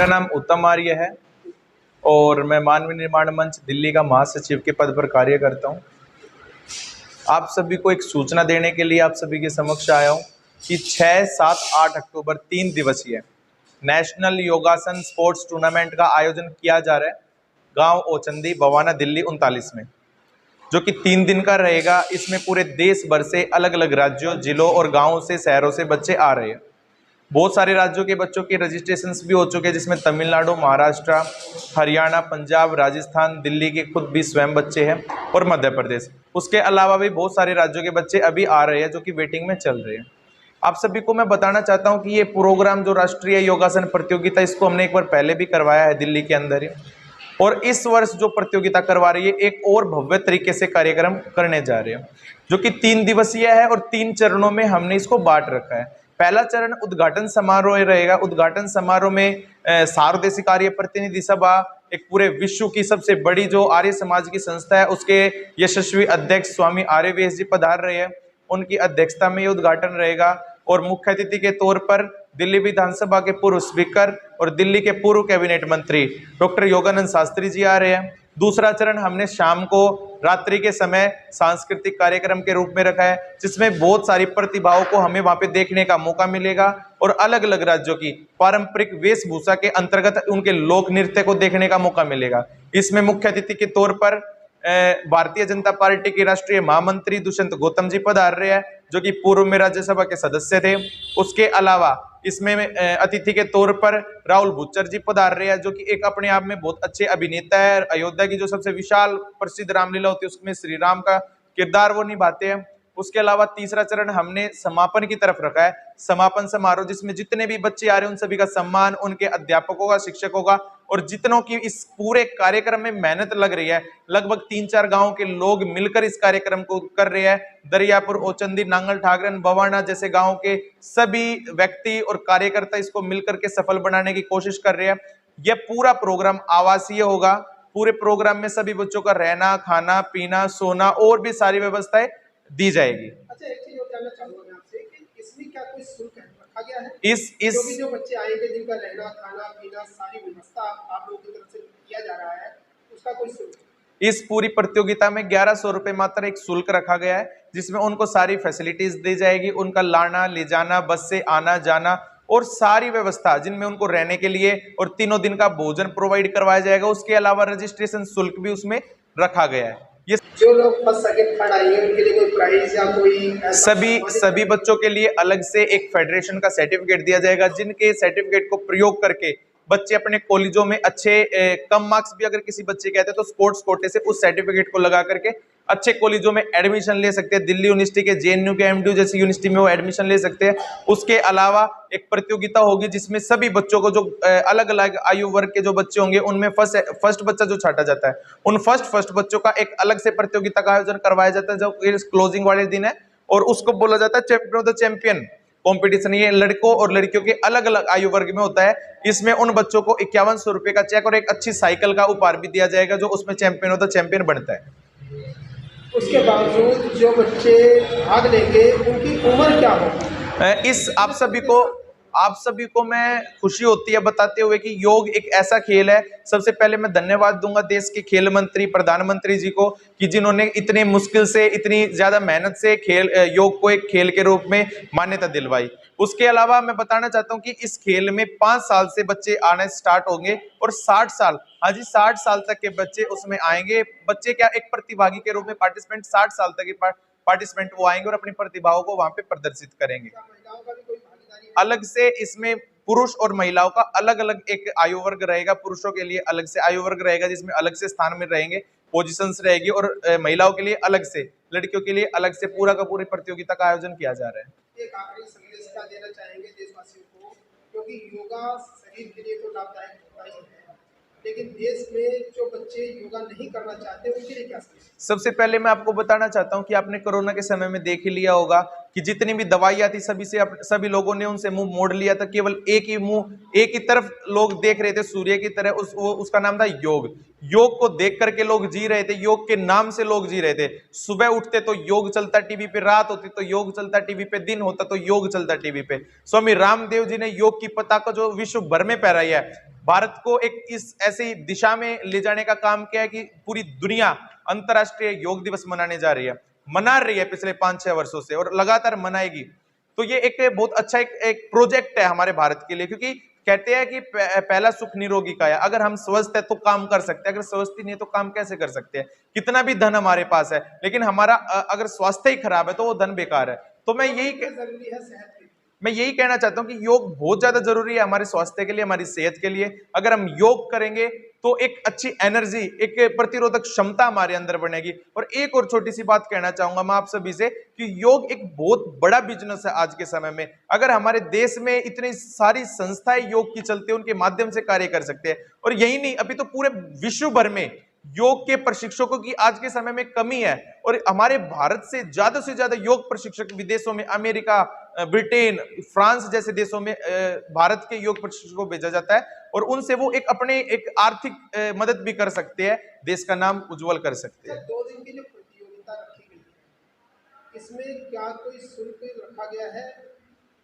मेरा नाम उत्तम आर्य है और मैं मानव निर्माण मंच दिल्ली का महासचिव के पद पर कार्य करता हूं। आप सभी को एक सूचना देने के लिए आप सभी के समक्ष आया हूं कि 6, 7, 8 अक्टूबर 3 दिवसीय नेशनल योगासन स्पोर्ट्स टूर्नामेंट का आयोजन किया जा रहा है गांव ओचंदी, बवाना, दिल्ली 39 में, जो कि 3 दिन का रहेगा। इसमें पूरे देश भर से अलग अलग राज्यों, जिलों और गांवों से, शहरों से बच्चे आ रहे हैं। बहुत सारे राज्यों के बच्चों के रजिस्ट्रेशंस भी हो चुके हैं, जिसमें तमिलनाडु, महाराष्ट्र, हरियाणा, पंजाब, राजस्थान, दिल्ली के खुद भी स्वयं बच्चे हैं और मध्य प्रदेश। उसके अलावा भी बहुत सारे राज्यों के बच्चे अभी आ रहे हैं जो कि वेटिंग में चल रहे हैं। आप सभी को मैं बताना चाहता हूं कि ये प्रोग्राम जो राष्ट्रीय योगासन प्रतियोगिता, इसको हमने एक बार पहले भी करवाया है दिल्ली के अंदर ही, और इस वर्ष जो प्रतियोगिता करवा रही है एक और भव्य तरीके से कार्यक्रम करने जा रहे हैं, जो कि 3 दिवसीय है और 3 चरणों में हमने इसको बांट रखा है। पहला चरण उद्घाटन समारोह रहेगा। उद्घाटन समारोह में सार्वदेशिक आर्य प्रतिनिधि सभा, एक पूरे विश्व की सबसे बड़ी जो आर्य समाज की संस्था है, उसके यशस्वी अध्यक्ष स्वामी आर्यवेश जी पधार रहे हैं। उनकी अध्यक्षता में ये उद्घाटन रहेगा और मुख्य अतिथि के तौर पर दिल्ली विधानसभा के पूर्व स्पीकर और दिल्ली के पूर्व कैबिनेट मंत्री डॉक्टर योगानंद शास्त्री जी आ रहे हैं। दूसरा चरण हमने शाम को रात्रि के समय सांस्कृतिक कार्यक्रम के रूप में रखा है, जिसमें बहुत सारी प्रतिभाओं को हमें वहां पे देखने का मौका मिलेगा और अलग अलग राज्यों की पारंपरिक वेशभूषा के अंतर्गत उनके लोक नृत्य को देखने का मौका मिलेगा। इसमें मुख्य अतिथि के तौर पर भारतीय जनता पार्टी के राष्ट्रीय महामंत्री दुष्यंत गौतम जी पधार रहे हैं, जो कि पूर्व में राज्यसभा के सदस्य थे। उसके अलावा इसमें अतिथि के तौर पर राहुल बुच्चर जी पधार रहे हैं, जो कि एक अपने आप में बहुत अच्छे अभिनेता है। अयोध्या की जो सबसे विशाल प्रसिद्ध रामलीला होती है उसमें श्री राम का किरदार वो निभाते हैं। उसके अलावा तीसरा चरण हमने समापन की तरफ रखा है, समापन समारोह, जिसमें जितने भी बच्चे आ रहे हैं उन सभी का सम्मान, उनके अध्यापकों का, शिक्षकों का और जितनों की इस पूरे कार्यक्रम में मेहनत लग रही है। लगभग 3-4 गांव के लोग मिलकर इस कार्यक्रम को कर रहे हैं। दरियापुर, ओचंदी, नांगल ठाकरन, बवाना जैसे गांव के सभी व्यक्ति और कार्यकर्ता इसको मिलकर के सफल बनाने की कोशिश कर रहे हैं। यह पूरा प्रोग्राम आवासीय होगा। पूरे प्रोग्राम में सभी बच्चों का रहना, खाना, पीना, सोना और भी सारी व्यवस्थाएं दी जाएगी। अच्छा, एक चीज और जानना चाहूंगा मैं आपसे कि इसमें क्या कोई शुल्क रखा गया है? जो बच्चे आएंगे जिनका रहना, खाना, पीना, सारी व्यवस्था आप लोगों की तरफ से किया जा रहा है, उसका कोई शुल्क? इस पूरी प्रतियोगिता में 1100 रुपए मात्र एक शुल्क रखा गया है, जिसमें उनको सारी फैसिलिटीज दी जाएगी। उनका लाना, ले जाना, बस से आना जाना और सारी व्यवस्था, जिनमें उनको रहने के लिए और 3 दिन का भोजन प्रोवाइड करवाया जाएगा। उसके अलावा रजिस्ट्रेशन शुल्क भी उसमें रखा गया है। ये जो लोग फर्स्ट सेकंड थर्ड आएंगे उनके लिए कोई प्राइज या कोई सभी बच्चों के लिए अलग से एक फेडरेशन का सर्टिफिकेट दिया जाएगा, जिनके सर्टिफिकेट को प्रयोग करके बच्चे अपने कॉलेजों में अच्छे कम मार्क्स भी अगर किसी बच्चे के आते हैं तो स्पोर्ट्स कोटे से उस सर्टिफिकेट को लगा करके अच्छे कॉलेजों में एडमिशन ले सकते हैं। दिल्ली यूनिवर्सिटी के, जेएनयू के, एमडीयू जैसी यूनिवर्सिटी में वो एडमिशन ले सकते हैं। उसके अलावा एक प्रतियोगिता होगी जिसमें सभी बच्चों को, जो अलग अलग आयु वर्ग के जो बच्चे होंगे, उनमें फर्स्ट बच्चा जो छाटा जाता है, उन फर्स्ट बच्चों का एक अलग से प्रतियोगिता का आयोजन करवाया जाता है, जो क्लोजिंग वाले दिन है, और उसको बोला जाता है champion of the champion competition. ये लड़कों और लड़कियों के अलग अलग आयु वर्ग में होता है। इसमें उन बच्चों को 5100 रुपए का चेक और एक अच्छी साइकिल का उपहार भी दिया जाएगा, जो उसमें चैंपियन ऑफ द चैंपियन बनता है। उसके बावजूद जो बच्चे भाग लेंगे उनकी उम्र क्या होगी? इस आप सभी को मैं खुशी होती है बताते हुए कि योग एक ऐसा खेल है। सबसे पहले मैं धन्यवाद दूंगा देश के खेल मंत्री, प्रधानमंत्री जी को, कि जिन्होंने इतने मुश्किल से, इतनी ज्यादा मेहनत से योग को एक खेल के रूप में मान्यता दिलवाई। उसके अलावा मैं बताना चाहता हूं कि इस खेल में 5 साल से बच्चे आने स्टार्ट होंगे और 60 साल, हाँ जी, 60 साल तक के बच्चे उसमें आएंगे। बच्चे क्या, एक प्रतिभागी के रूप में पार्टिसिपेंट, 60 साल तक के पार्टिसिपेंट वो आएंगे और अपनी प्रतिभाओं को वहां पे प्रदर्शित करेंगे। अलग से इसमें पुरुष और महिलाओं का अलग अलग एक आयु वर्ग रहेगा। पुरुषों के लिए अलग से आयु वर्ग रहेगा, जिसमें अलग से स्थान में रहेंगे, पोजीशंस रहेगी, और महिलाओं के लिए अलग से, लड़कियों के लिए अलग से पूरा का पूरी प्रतियोगिता का आयोजन किया जा रहा है। एक आखिरी संदेश क्या देना चाहेंगे देशवासियों को, क्योंकि योगा शरीर के लिए तो लाभदायक होता ही है, लेकिन देश में जो बच्चे योगा नहीं करना चाहते उनके लिए क्या संदेश? सबसे पहले मैं आपको बताना चाहता हूं कि आपने कोरोना के समय में देख ही लिया होगा कि जितनी भी दवाइयां थी सभी लोगों ने उनसे मुंह मोड़ लिया था। केवल एक ही तरफ लोग देख रहे थे, सूर्य की तरह। उसका नाम था योग। योग को देख करके लोग जी रहे थे, योग के नाम से लोग जी रहे थे। सुबह उठते तो योग चलता टीवी पे, रात होती तो योग चलता टीवी पे, दिन होता तो योग चलता टीवी पे। स्वामी रामदेव जी ने योग की पताका जो विश्व भर में फहराई है, भारत को एक इस ऐसी दिशा में ले जाने का काम किया है कि पूरी दुनिया अंतरराष्ट्रीय योग दिवस मनाने जा रही है, मना रही है पिछले 5-6 वर्षों से, और लगातार मनाएगी। तो ये एक बहुत अच्छा एक प्रोजेक्ट है हमारे भारत के लिए, क्योंकि कहते हैं कि पहला सुख निरोगी काया। अगर हम स्वस्थ है तो काम कर सकते हैं, अगर स्वस्थ ही नहीं है तो काम कैसे कर सकते हैं? कितना भी धन हमारे पास है, लेकिन हमारा अगर स्वास्थ्य ही खराब है तो वो धन बेकार है। तो मैं यही कहना चाहता हूं कि योग बहुत ज्यादा जरूरी है हमारे स्वास्थ्य के लिए, हमारी सेहत के लिए। अगर हम योग करेंगे तो एक अच्छी एनर्जी, एक प्रतिरोधक क्षमता हमारे अंदर बनेगी। और एक और छोटी सी बात कहना चाहूंगा मैं आप सभी से कि योग एक बहुत बड़ा बिजनेस है आज के समय में। अगर हमारे देश में इतनी सारी संस्थाएं योग की चलती है, उनके माध्यम से कार्य कर सकते हैं। और यही नहीं, अभी तो पूरे विश्व भर में योग के प्रशिक्षकों की आज के समय में कमी है, और हमारे भारत से ज्यादा योग प्रशिक्षक विदेशों में, अमेरिका, ब्रिटेन, फ्रांस जैसे देशों में भारत के योग प्रशिक्षकों को भेजा जाता है, और उनसे वो एक आर्थिक मदद भी कर सकते हैं, देश का नाम उज्जवल कर सकते हैं। 2 दिन की जो प्रतियोगिता रखी गई है, इसमें क्या कोई शुल्क रखा गया है?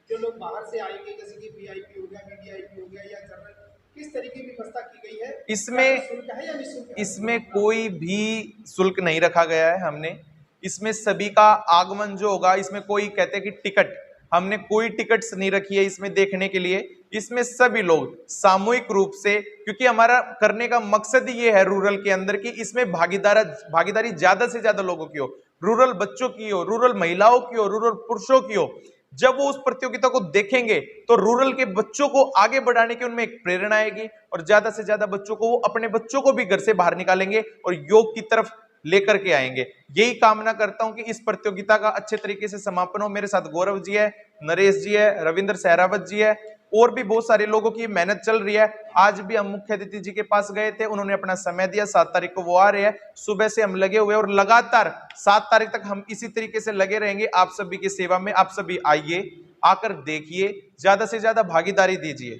जो लोग बाहर से आएंगे, जैसे कि वीआईपी हो गया, वीवीआईपी हो गया या जनरल, किस तरीके की व्यवस्था की गई है? इसमें शुल्क है या निःशुल्क है? इसमें कोई भी शुल्क नहीं रखा गया है हमने। इसमें सभी का आगमन जो होगा, इसमें कोई कहते हैं कि टिकट, हमने कोई टिकट्स नहीं रखी है इसमें देखने के लिए। इसमें सभी लोग सामूहिक रूप से, क्योंकि हमारा करने का मकसद ही ये है रूरल के अंदर की इसमें भागीदारी ज्यादा से ज्यादा लोगों की हो, रूरल बच्चों की हो, रूरल महिलाओं की हो, रूरल पुरुषों की हो। जब वो उस प्रतियोगिता को देखेंगे तो रूरल के बच्चों को आगे बढ़ाने की उनमें एक प्रेरणा आएगी, और ज्यादा से ज्यादा बच्चों को, वो अपने बच्चों को भी घर से बाहर निकालेंगे और योग की तरफ लेकर के आएंगे। यही कामना करता हूं कि इस प्रतियोगिता का अच्छे तरीके से समापन हो। मेरे साथ गौरव जी है, नरेश जी है, रविंद्र सहरावत जी है, और भी बहुत सारे लोगों की मेहनत चल रही है। आज भी हम मुख्य अतिथि जी के पास गए थे, उन्होंने अपना समय दिया। 7 तारीख को वो आ रहे हैं, सुबह से हम लगे हुए, और लगातार 7 तारीख तक हम इसी तरीके से लगे रहेंगे आप सभी की सेवा में। आप सभी आइए, आकर देखिए, ज्यादा से ज्यादा भागीदारी दीजिए।